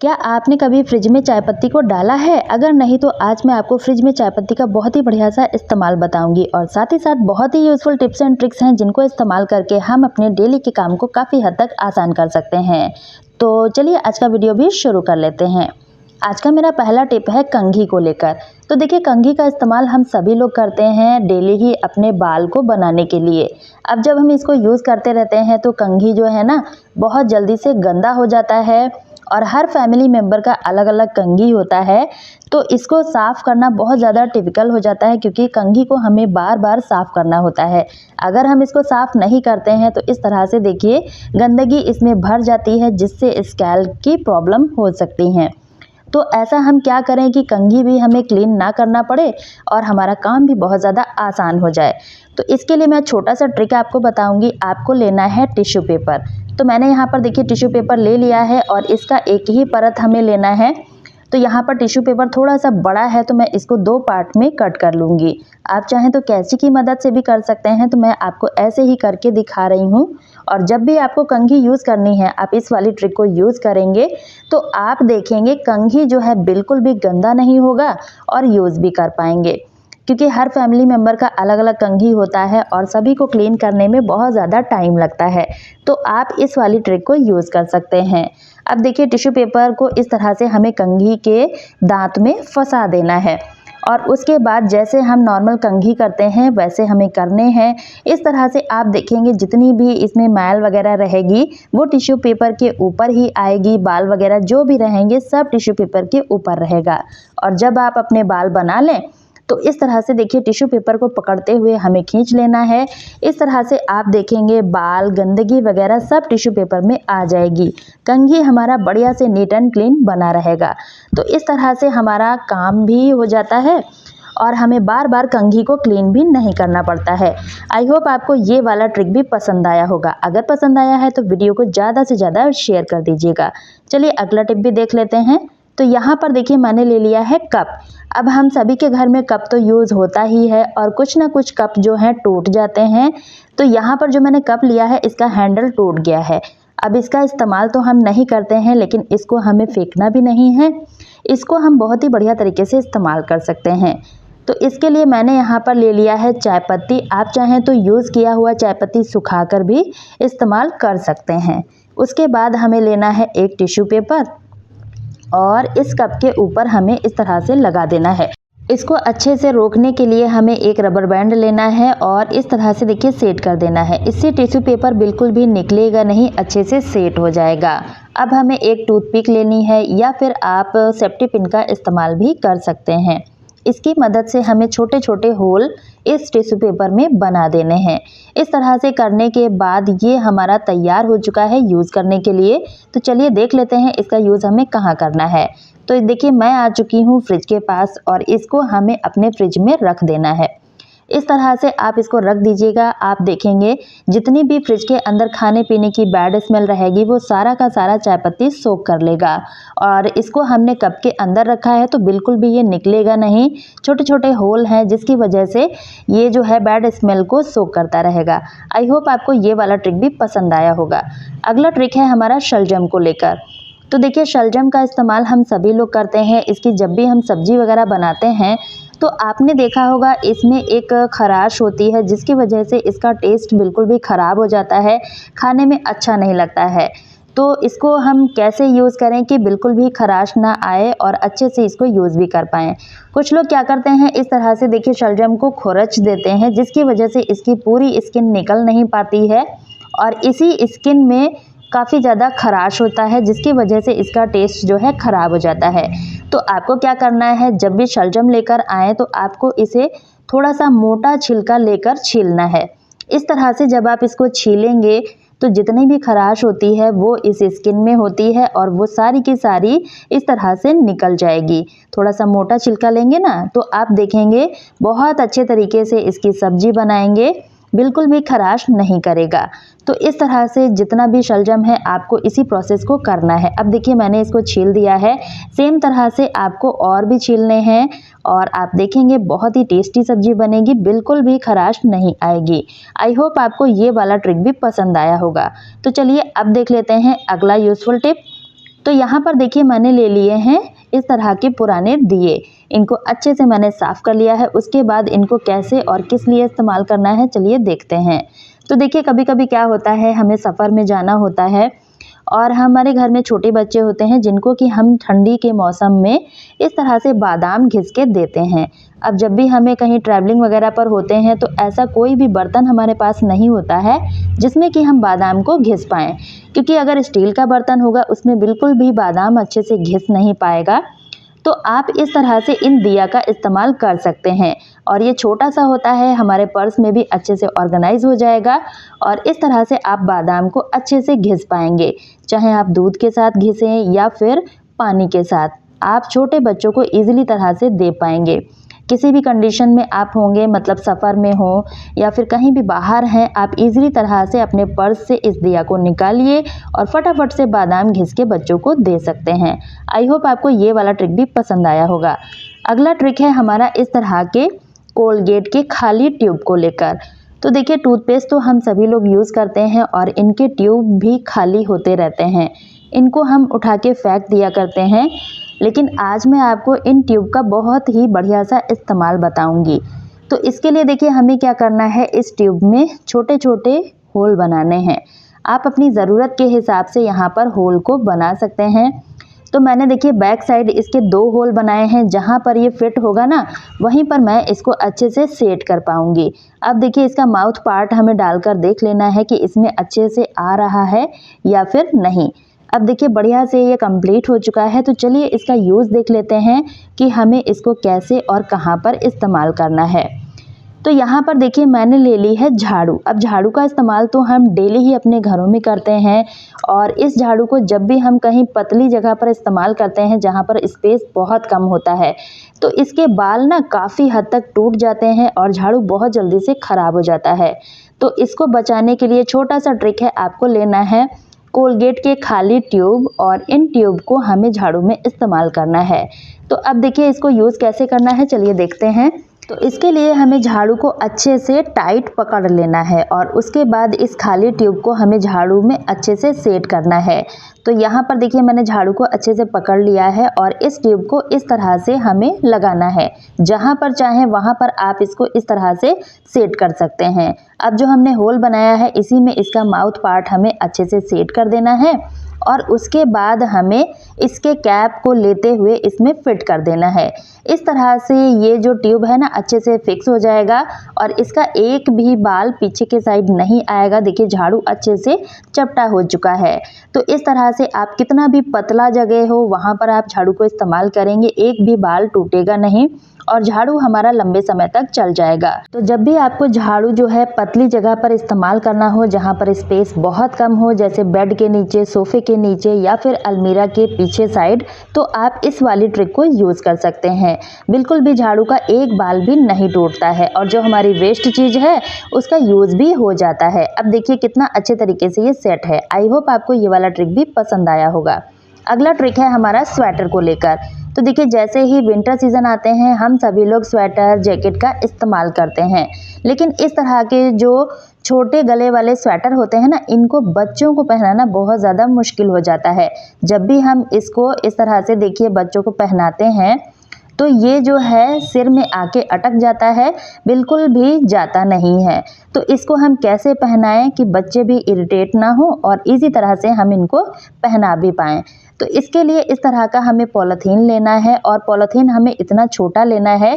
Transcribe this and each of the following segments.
क्या आपने कभी फ्रिज में चाय पत्ती को डाला है? अगर नहीं तो आज मैं आपको फ्रिज में चाय पत्ती का बहुत ही बढ़िया सा इस्तेमाल बताऊंगी और साथ ही साथ बहुत ही यूजफुल टिप्स एंड ट्रिक्स हैं जिनको इस्तेमाल करके हम अपने डेली के काम को काफ़ी हद तक आसान कर सकते हैं। तो चलिए आज का वीडियो भी शुरू कर लेते हैं। आज का मेरा पहला टिप है कंघी को लेकर। तो देखिए कंघी का इस्तेमाल हम सभी लोग करते हैं डेली ही अपने बाल को बनाने के लिए। अब जब हम इसको यूज़ करते रहते हैं तो कंघी जो है ना बहुत जल्दी से गंदा हो जाता है और हर फैमिली मेम्बर का अलग अलग कंघी होता है। तो इसको साफ़ करना बहुत ज़्यादा टिपिकल हो जाता है क्योंकि कंघी को हमें बार बार साफ़ करना होता है। अगर हम इसको साफ़ नहीं करते हैं तो इस तरह से देखिए गंदगी इसमें भर जाती है जिससे स्कैल्प की प्रॉब्लम हो सकती हैं। तो ऐसा हम क्या करें कि कंघी भी हमें क्लीन ना करना पड़े और हमारा काम भी बहुत ज़्यादा आसान हो जाए। तो इसके लिए मैं छोटा सा ट्रिक आपको बताऊंगी। आपको लेना है टिश्यू पेपर। तो मैंने यहाँ पर देखिए टिश्यू पेपर ले लिया है और इसका एक ही परत हमें लेना है। तो यहाँ पर टिश्यू पेपर थोड़ा सा बड़ा है तो मैं इसको 2 पार्ट में कट कर लूँगी। आप चाहें तो कैंची की मदद से भी कर सकते हैं, तो मैं आपको ऐसे ही करके दिखा रही हूँ। और जब भी आपको कंघी यूज़ करनी है आप इस वाली ट्रिक को यूज़ करेंगे तो आप देखेंगे कंघी जो है बिल्कुल भी गंदा नहीं होगा और यूज़ भी कर पाएंगे क्योंकि हर फैमिली मेम्बर का अलग अलग कंघी होता है और सभी को क्लीन करने में बहुत ज़्यादा टाइम लगता है। तो आप इस वाली ट्रिक को यूज़ कर सकते हैं। अब देखिए टिश्यू पेपर को इस तरह से हमें कंघी के दांत में फंसा देना है और उसके बाद जैसे हम नॉर्मल कंघी करते हैं वैसे हमें करने हैं। इस तरह से आप देखेंगे जितनी भी इसमें मैल वगैरह रहेगी वो टिश्यू पेपर के ऊपर ही आएगी। बाल वगैरह जो भी रहेंगे सब टिश्यू पेपर के ऊपर रहेगा। और जब आप अपने बाल बना लें तो इस तरह से देखिए टिश्यू पेपर को पकड़ते हुए हमें खींच लेना है। इस तरह से आप देखेंगे बाल गंदगी वगैरह सब टिश्यू पेपर में आ जाएगी। कंघी हमारा बढ़िया से नीट एंड क्लीन बना रहेगा। तो इस तरह से हमारा काम भी हो जाता है और हमें बार बार कंघी को क्लीन भी नहीं करना पड़ता है। आई होप आपको ये वाला ट्रिक भी पसंद आया होगा। अगर पसंद आया है तो वीडियो को ज़्यादा से ज़्यादा शेयर कर दीजिएगा। चलिए अगला टिप भी देख लेते हैं। तो यहाँ पर देखिए मैंने ले लिया है कप। अब हम सभी के घर में कप तो यूज़ होता ही है और कुछ ना कुछ कप जो हैं टूट जाते हैं। तो यहाँ पर जो मैंने कप लिया है इसका हैंडल टूट गया है। अब इसका इस्तेमाल तो हम नहीं करते हैं लेकिन इसको हमें फेंकना भी नहीं है। इसको हम बहुत ही बढ़िया तरीके से इस्तेमाल कर सकते हैं। तो इसके लिए मैंने यहाँ पर ले लिया है चाय पत्ती। आप चाहें तो यूज़ किया हुआ चाय पत्ती सुखाकर भी इस्तेमाल कर सकते हैं। उसके बाद हमें लेना है एक टिश्यू पेपर और इस कप के ऊपर हमें इस तरह से लगा देना है। इसको अच्छे से रोकने के लिए हमें एक रबर बैंड लेना है और इस तरह से देखिए सेट कर देना है। इससे टिश्यू पेपर बिल्कुल भी निकलेगा नहीं, अच्छे से सेट हो जाएगा। अब हमें एक टूथपिक लेनी है या फिर आप सेफ्टी पिन का इस्तेमाल भी कर सकते हैं। इसकी मदद से हमें छोटे छोटे होल इस टिश्यू पेपर में बना देने हैं। इस तरह से करने के बाद ये हमारा तैयार हो चुका है यूज़ करने के लिए। तो चलिए देख लेते हैं इसका यूज़ हमें कहाँ करना है। तो देखिए मैं आ चुकी हूँ फ्रिज के पास और इसको हमें अपने फ्रिज में रख देना है। इस तरह से आप इसको रख दीजिएगा। आप देखेंगे जितनी भी फ्रिज के अंदर खाने पीने की बैड स्मेल रहेगी वो सारा का सारा चाय पत्ती सोख कर लेगा। और इसको हमने कप के अंदर रखा है तो बिल्कुल भी ये निकलेगा नहीं। छोटे छोटे होल हैं जिसकी वजह से ये जो है बैड स्मेल को सोख करता रहेगा। आई होप आपको ये वाला ट्रिक भी पसंद आया होगा। अगला ट्रिक है हमारा शलजम को लेकर। तो देखिए शलजम का इस्तेमाल हम सभी लोग करते हैं। इसकी जब भी हम सब्जी वगैरह बनाते हैं तो आपने देखा होगा इसमें एक खराश होती है जिसकी वजह से इसका टेस्ट बिल्कुल भी ख़राब हो जाता है, खाने में अच्छा नहीं लगता है। तो इसको हम कैसे यूज़ करें कि बिल्कुल भी खराश ना आए और अच्छे से इसको यूज़ भी कर पाएँ। कुछ लोग क्या करते हैं इस तरह से देखिए शलजम को खुरच देते हैं जिसकी वजह से इसकी पूरी स्किन निकल नहीं पाती है और इसी स्किन में काफ़ी ज़्यादा खराश होता है जिसकी वजह से इसका टेस्ट जो है ख़राब हो जाता है। तो आपको क्या करना है जब भी शलजम लेकर आएँ तो आपको इसे थोड़ा सा मोटा छिलका लेकर छीलना है। इस तरह से जब आप इसको छीलेंगे तो जितनी भी खराश होती है वो इस स्किन में होती है और वो सारी की सारी इस तरह से निकल जाएगी। थोड़ा सा मोटा छिलका लेंगे ना तो आप देखेंगे बहुत अच्छे तरीके से इसकी सब्जी बनाएंगे, बिल्कुल भी खराश नहीं करेगा। तो इस तरह से जितना भी शलजम है आपको इसी प्रोसेस को करना है। अब देखिए मैंने इसको छील दिया है। सेम तरह से आपको और भी छीलने हैं और आप देखेंगे बहुत ही टेस्टी सब्जी बनेगी, बिल्कुल भी खराश नहीं आएगी। आई होप आपको ये वाला ट्रिक भी पसंद आया होगा। तो चलिए अब देख लेते हैं अगला यूज़फुल टिप। तो यहाँ पर देखिए मैंने ले लिए हैं इस तरह के पुराने दिए। इनको अच्छे से मैंने साफ़ कर लिया है। उसके बाद इनको कैसे और किस लिए इस्तेमाल करना है चलिए देखते हैं। तो देखिए कभी कभी क्या होता है, हमें सफ़र में जाना होता है और हमारे घर में छोटे बच्चे होते हैं जिनको कि हम ठंडी के मौसम में इस तरह से बादाम घिस के देते हैं। अब जब भी हमें कहीं ट्रैवलिंग वगैरह पर होते हैं तो ऐसा कोई भी बर्तन हमारे पास नहीं होता है जिसमें कि हम बादाम को घिस पाएँ, क्योंकि अगर स्टील का बर्तन होगा उसमें बिल्कुल भी बादाम अच्छे से घिस नहीं पाएगा। तो आप इस तरह से इन दिया का इस्तेमाल कर सकते हैं और ये छोटा सा होता है, हमारे पर्स में भी अच्छे से ऑर्गेनाइज हो जाएगा और इस तरह से आप बादाम को अच्छे से घिस पाएंगे। चाहे आप दूध के साथ घिसें या फिर पानी के साथ, आप छोटे बच्चों को ईजिली तरह से दे पाएंगे। किसी भी कंडीशन में आप होंगे, मतलब सफ़र में हो या फिर कहीं भी बाहर हैं, आप इजीली तरह से अपने पर्स से इस दिया को निकालिए और फटाफट से बादाम घिस के बच्चों को दे सकते हैं। आई होप आपको ये वाला ट्रिक भी पसंद आया होगा। अगला ट्रिक है हमारा इस तरह के कोलगेट के खाली ट्यूब को लेकर। तो देखिए टूथपेस्ट तो हम सभी लोग यूज़ करते हैं और इनके ट्यूब भी खाली होते रहते हैं। इनको हम उठा के फेंक दिया करते हैं, लेकिन आज मैं आपको इन ट्यूब का बहुत ही बढ़िया सा इस्तेमाल बताऊंगी। तो इसके लिए देखिए हमें क्या करना है, इस ट्यूब में छोटे छोटे होल बनाने हैं। आप अपनी ज़रूरत के हिसाब से यहाँ पर होल को बना सकते हैं। तो मैंने देखिए बैक साइड इसके 2 होल बनाए हैं, जहाँ पर ये फिट होगा ना वहीं पर मैं इसको अच्छे से सेट कर पाऊंगी। अब देखिए इसका माउथ पार्ट हमें डालकर देख लेना है कि इसमें अच्छे से आ रहा है या फिर नहीं। अब देखिए बढ़िया से ये कंप्लीट हो चुका है। तो चलिए इसका यूज़ देख लेते हैं कि हमें इसको कैसे और कहाँ पर इस्तेमाल करना है। तो यहाँ पर देखिए मैंने ले ली है झाड़ू। अब झाड़ू का इस्तेमाल तो हम डेली ही अपने घरों में करते हैं और इस झाड़ू को जब भी हम कहीं पतली जगह पर इस्तेमाल करते हैं जहाँ पर स्पेस बहुत कम होता है, तो इसके बाल ना काफ़ी हद तक टूट जाते हैं और झाड़ू बहुत जल्दी से ख़राब हो जाता है। तो इसको बचाने के लिए छोटा सा ट्रिक है, आपको लेना है कोलगेट के खाली ट्यूब और इन ट्यूब को हमें झाड़ू में इस्तेमाल करना है। तो अब देखिए इसको यूज़ कैसे करना है चलिए देखते हैं। तो इसके लिए हमें झाड़ू को अच्छे से टाइट पकड़ लेना है और उसके बाद इस खाली ट्यूब को हमें झाड़ू में अच्छे से सेट करना है। तो यहाँ पर देखिए मैंने झाड़ू को अच्छे से पकड़ लिया है और इस ट्यूब को इस तरह से हमें लगाना है। जहाँ पर चाहें वहाँ पर आप इसको इस तरह से सेट कर सकते हैं। अब जो हमने होल बनाया है इसी में इसका माउथ पार्ट हमें अच्छे से सेट कर देना है और उसके बाद हमें इसके कैप को लेते हुए इसमें फिट कर देना है। इस तरह से ये जो ट्यूब है ना अच्छे से फिक्स हो जाएगा और इसका एक भी बाल पीछे के साइड नहीं आएगा। देखिए झाड़ू अच्छे से चपटा हो चुका है। तो इस तरह से आप कितना भी पतला जगह हो वहाँ पर आप झाड़ू को इस्तेमाल करेंगे, एक भी बाल टूटेगा नहीं और झाड़ू हमारा लंबे समय तक चल जाएगा। तो जब भी आपको झाड़ू जो है पतली जगह पर इस्तेमाल करना हो, जहाँ पर स्पेस बहुत कम हो, जैसे बेड के नीचे, सोफे के नीचे या फिर अलमीरा के पीछे साइड, तो आप इस वाली ट्रिक को यूज़ कर सकते हैं। बिल्कुल भी झाड़ू का एक बाल भी नहीं टूटता है और जो हमारी वेस्ट चीज़ है उसका यूज़ भी हो जाता है। अब देखिए कितना अच्छे तरीके से ये सेट है। आई होप आपको ये वाला ट्रिक भी पसंद आया होगा। अगला ट्रिक है हमारा स्वेटर को लेकर। तो देखिए जैसे ही विंटर सीज़न आते हैं हम सभी लोग स्वेटर जैकेट का इस्तेमाल करते हैं, लेकिन इस तरह के जो छोटे गले वाले स्वेटर होते हैं ना, इनको बच्चों को पहनाना बहुत ज़्यादा मुश्किल हो जाता है। जब भी हम इसको इस तरह से देखिए बच्चों को पहनाते हैं तो ये जो है सिर में आके अटक जाता है, बिल्कुल भी जाता नहीं है। तो इसको हम कैसे पहनाएं कि बच्चे भी इरिटेट ना हो और इजी तरह से हम इनको पहना भी पाएँ। तो इसके लिए इस तरह का हमें पॉलीथीन लेना है और पॉलीथीन हमें इतना छोटा लेना है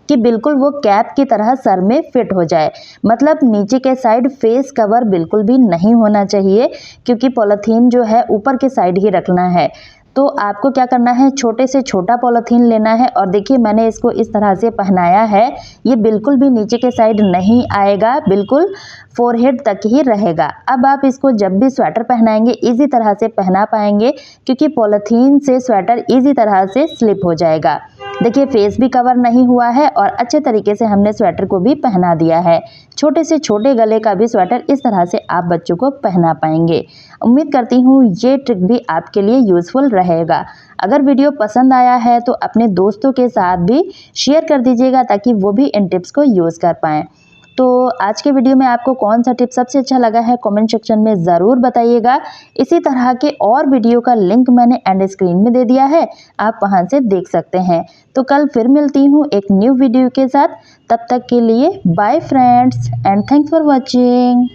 कि बिल्कुल वो कैप की तरह सर में फिट हो जाए। मतलब नीचे के साइड फेस कवर बिल्कुल भी नहीं होना चाहिए, क्योंकि पॉलीथीन जो है ऊपर के साइड ही रखना है। तो आपको क्या करना है, छोटे से छोटा पॉलीथीन लेना है और देखिए मैंने इसको इस तरह से पहनाया है। ये बिल्कुल भी नीचे के साइड नहीं आएगा, बिल्कुल फोरहेड तक ही रहेगा। अब आप इसको जब भी स्वेटर पहनाएंगे इजी तरह से पहना पाएंगे, क्योंकि पॉलीथीन से स्वेटर इजी तरह से स्लिप हो जाएगा। देखिए फेस भी कवर नहीं हुआ है और अच्छे तरीके से हमने स्वेटर को भी पहना दिया है। छोटे से छोटे गले का भी स्वेटर इस तरह से आप बच्चों को पहना पाएंगे। उम्मीद करती हूँ ये ट्रिक भी आपके लिए यूज़फुल रहेगा। अगर वीडियो पसंद आया है तो अपने दोस्तों के साथ भी शेयर कर दीजिएगा ताकि वो भी इन टिप्स को यूज़ कर पाएँ। तो आज के वीडियो में आपको कौन सा टिप सबसे अच्छा लगा है कमेंट सेक्शन में ज़रूर बताइएगा। इसी तरह के और वीडियो का लिंक मैंने एंड स्क्रीन में दे दिया है, आप वहां से देख सकते हैं। तो कल फिर मिलती हूँ एक न्यू वीडियो के साथ, तब तक के लिए bye friends and thanks for watching.